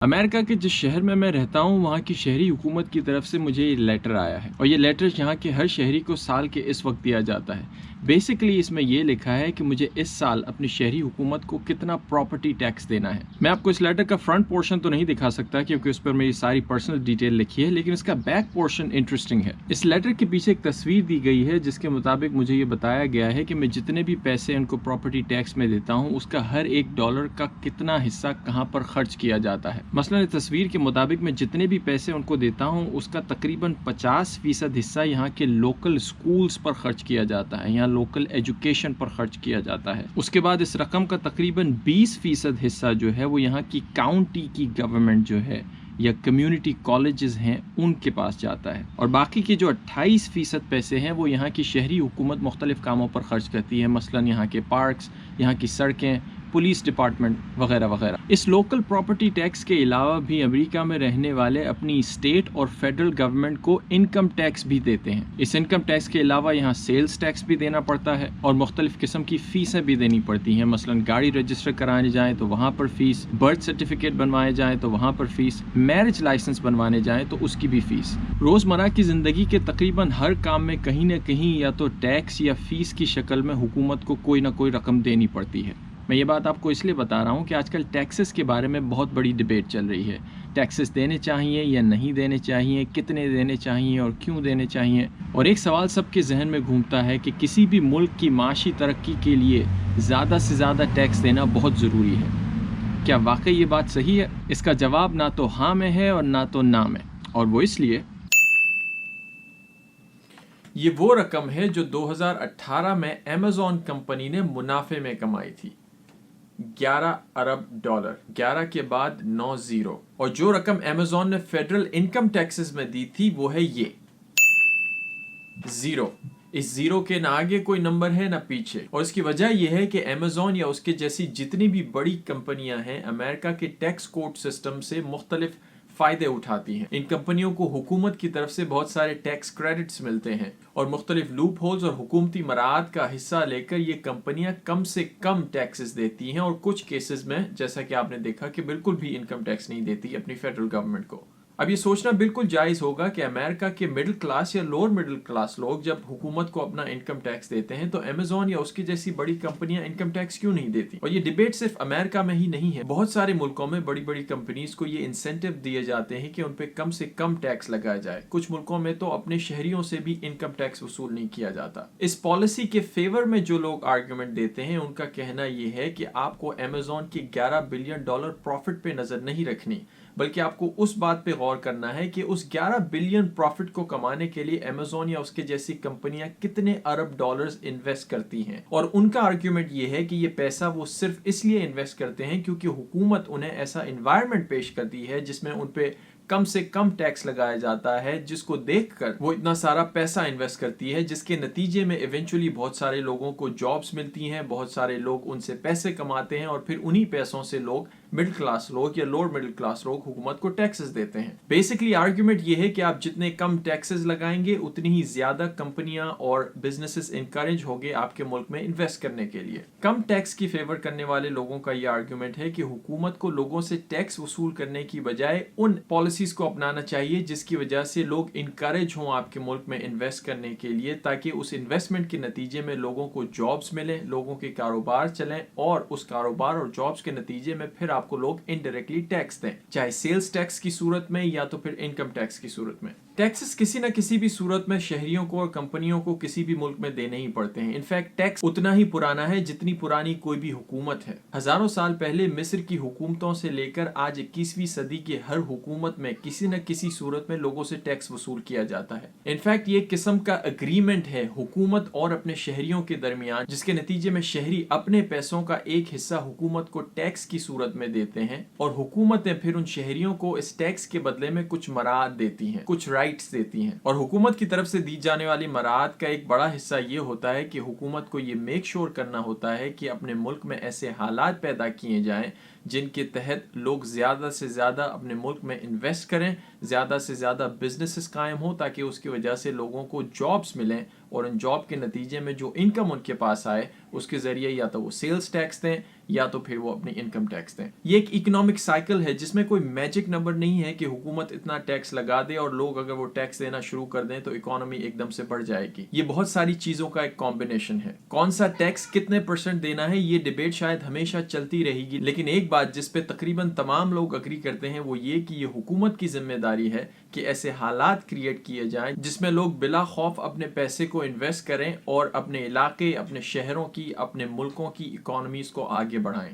America के जिस शहर में मैं रहता हूँ वहाँ की शहरी हुकूमत की तरफ से मुझे ये लेटर आया है और ये लेटर यहाँ के हर शहरी को साल के इस वक्त दिया जाता है। बेसिकली इसमें ये लिखा है कि मुझे इस साल अपनी शहरी हुकूमत को कितना प्रॉपर्टी टैक्स देना है। मैं आपको इस लेटर का फ्रंट पोर्शन तो नहीं दिखा सकता क्योंकि उस पर मेरी सारी पर्सनल डिटेल लिखी है, लेकिन इसका बैक पोर्शन इंटरेस्टिंग है। इस लेटर के पीछे एक तस्वीर दी गई है जिसके मुताबिक मुझे ये बताया गया है कि मैं जितने भी पैसे उनको प्रॉपर्टी टैक्स में देता हूँ उसका हर $1 का कितना हिस्सा कहाँ पर खर्च किया जाता है। मसलन तस्वीर के मुताबिक मैं जितने भी पैसे उनको देता हूँ उसका तकरीबन 50% हिस्सा यहाँ के लोकल स्कूल्स पर खर्च किया जाता है, यहाँ लोकल एजुकेशन पर खर्च किया जाता है। उसके बाद इस रकम का तकरीबन 20% हिस्सा जो है वो यहाँ की काउंटी की गवर्नमेंट जो है या कम्युनिटी कॉलेजेस हैं उनके पास जाता है, और बाकी के जो 28% पैसे हैं वो यहाँ की शहरी हुकूमत मुख्तलिफ कामों पर खर्च करती है, मसलन यहाँ के पार्क्स, यहाँ की सड़कें, पुलिस डिपार्टमेंट वगैरह वगैरह। इस लोकल प्रॉपर्टी टैक्स के अलावा भी अमेरिका में रहने वाले अपनी स्टेट और फेडरल गवर्नमेंट को इनकम टैक्स भी देते हैं। इस इनकम टैक्स के अलावा यहाँ सेल्स टैक्स भी देना पड़ता है और मुख्तलिफ किस्म की फ़ीसें भी देनी पड़ती हैं, मसलन गाड़ी रजिस्टर कराने जाएँ तो वहाँ पर फ़ीस, बर्थ सर्टिफिकेट बनवाए जाएँ तो वहाँ पर फ़ीस, मैरिज लाइसेंस बनवाने जाएँ तो उसकी भी फ़ीस। रोज़मर्रा की ज़िंदगी के तकरीबन हर काम में कहीं ना कहीं या तो टैक्स या फ़ीस की शक्ल में हुकूमत को कोई ना कोई रकम देनी पड़ती है। मैं ये बात आपको इसलिए बता रहा हूँ कि आजकल टैक्सेस के बारे में बहुत बड़ी डिबेट चल रही है। टैक्सेस देने चाहिए या नहीं देने चाहिए, कितने देने चाहिए और क्यों देने चाहिए। और एक सवाल सबके जहन में घूमता है कि किसी भी मुल्क की माशी तरक्की के लिए ज़्यादा से ज़्यादा टैक्स देना बहुत ज़रूरी है। क्या वाकई ये बात सही है? इसका जवाब ना तो हाँ में है और ना तो ना में, और वो इसलिए ये वो रकम है जो 2018 में अमेज़न कंपनी ने मुनाफे में कमाई थी, $11 अरब। 11 के बाद 9 जीरो, और जो रकम अमेज़न ने फेडरल इनकम टैक्सेस में दी थी वो है ये जीरो। इस जीरो के ना आगे कोई नंबर है ना पीछे, और इसकी वजह यह है कि अमेज़न या उसके जैसी जितनी भी बड़ी कंपनियां हैं अमेरिका के टैक्स कोड सिस्टम से मुख्तलिफ फ़ायदे उठाती हैं। इन कंपनियों को हुकूमत की तरफ से बहुत सारे टैक्स क्रेडिट्स मिलते हैं और मुख्तलिफ लूप होल्स और हुकूमती मराहत का हिस्सा लेकर ये कंपनियां कम से कम टैक्सेस देती हैं, और कुछ केसेस में जैसा कि आपने देखा कि बिल्कुल भी इनकम टैक्स नहीं देती अपनी फेडरल गवर्नमेंट को। अब ये सोचना बिल्कुल जायज़ होगा कि अमेरिका के मिडिल क्लास या लोअर मिडिल क्लास लोग जब हुकूमत को अपना इनकम टैक्स देते हैं तो अमेज़न या उसकी जैसी बड़ी कंपनियां इनकम टैक्स क्यों नहीं देती। और ये डिबेट सिर्फ अमेरिका में ही नहीं है, बहुत सारे मुल्कों में बड़ी बड़ी कंपनीज को ये इंसेंटिव दिए जाते हैं कि उन पे कम से कम टैक्स लगाया जाए। कुछ मुल्कों में तो अपने शहरियों से भी इनकम टैक्स वसूल नहीं किया जाता। इस पॉलिसी के फेवर में जो लोग आर्ग्यूमेंट देते हैं उनका कहना यह है कि आपको अमेज़न के $11 बिलियन प्रॉफिट पे नजर नहीं रखनी, बल्कि आपको उस बात पे गौर करना है कि उस 11 बिलियन प्रॉफिट को कमाने के लिए अमेज़न या उसके जैसी कंपनियां कितने अरब डॉलर्स इन्वेस्ट करती हैं। और उनका आर्ग्यूमेंट ये है कि ये पैसा वो सिर्फ इसलिए इन्वेस्ट करते हैं क्योंकि हुकूमत उन्हें ऐसा इन्वायरमेंट पेश करती है जिसमें उन पे कम से कम टैक्स लगाया जाता है, जिसको देखकर वो इतना सारा पैसा इन्वेस्ट करती है, जिसके नतीजे में इवेंचुअली बहुत सारे लोगों को जॉब्स मिलती हैं, बहुत सारे लोग उनसे पैसे कमाते हैं और फिर उन्हीं पैसों से लोग मिडिल क्लास लोग या लोअर मिडिल क्लास लोग हुकूमत को टैक्सेस देते हैं। बेसिकली आर्ग्यूमेंट ये है कि आप जितने कम टैक्सेस लगाएंगे उतनी ही ज्यादा कंपनियां और बिजनेसेस इंकरेज होंगे आपके मुल्क में इन्वेस्ट करने के लिए। कम टैक्स की फेवर करने वाले लोगों का ये आर्ग्यूमेंट है कि हुकूमत को लोगों से टैक्स वसूल करने की बजाय उन पॉलिसीज को अपनाना चाहिए जिसकी वजह से लोग इनकरेज हों आपके मुल्क में इन्वेस्ट करने के लिए, ताकि उस इन्वेस्टमेंट के नतीजे में लोगों को जॉब्स मिले, लोगों के कारोबार चलें और उस कारोबार और जॉब्स के नतीजे में फिर आपको लोग इनडायरेक्टली टैक्स दें, चाहे सेल्स टैक्स की सूरत में या तो फिर इनकम टैक्स की सूरत में। टैक्सेस किसी न किसी भी सूरत में शहरियों को और कंपनियों को किसी भी मुल्क में देने ही पड़ते हैं। इनफैक्ट टैक्स उतना ही पुराना है जितनी पुरानी कोई भी हुकूमत है। हजारों साल पहले मिस्र की हुकूमतों से लेकर आज 21वीं सदी के हर हुकूमत में किसी न किसी सूरत में लोगों से टैक्स वसूल किया जाता है। इनफैक्ट ये एक किस्म का एग्रीमेंट है हुकूमत और अपने शहरियों के दरमियान, जिसके नतीजे में शहरी अपने पैसों का एक हिस्सा हुकूमत को टैक्स की सूरत में देते हैं और हुकूमतें फिर उन शहरियों को इस टैक्स के बदले में कुछ मराहत देती हैं, कुछ राइट्स देती हैं। और हुकूमत की तरफ से दी जाने वाली मराहत का एक बड़ा हिस्सा ये होता है कि हुकूमत को ये मेक श्योर करना होता है कि अपने मुल्क में ऐसे हालात पैदा किए जाएं جن کے تحت لوگ زیادہ سے زیادہ اپنے ملک میں انویسٹ کریں، زیادہ سے زیادہ بزنسز قائم ہوں، تاکہ اس کی وجہ سے لوگوں کو جابز ملیں، اور ان جاب کے نتیجے میں جو انکم ان کے پاس آئے اس کے ذریعے یا تو وہ سیلز ٹیکس دیں یا تو پھر وہ اپنی انکم ٹیکس دیں۔ یہ ایک اکنامک سائیکل ہے جس میں کوئی میجک نمبر نہیں ہے کہ حکومت اتنا ٹیکس لگا دے اور لوگ اگر وہ ٹیکس دینا شروع کر دیں تو اکانومی ایک دم سے بڑھ جائے گی۔ یہ بہت ساری چیزوں کا ایک کمبینیشن ہے۔ کون سا ٹیکس کتنے پرسنٹ دینا ہے یہ ڈیبیٹ شاید ہمیشہ چلتی رہے گی، لیکن ایک بات جس پہ تقریباً تمام لوگ اگری کرتے ہیں وہ یہ کہ یہ حکومت کی ذمہ داری ہے کہ ایسے حالات کریٹ کیے جائیں جس میں لوگ بلا خوف اپنے پیسے کو انویسٹ کریں اور اپنے علاقے، اپنے شہروں کی، اپنے ملکوں کی اکانومیز کو آگے بڑھائیں۔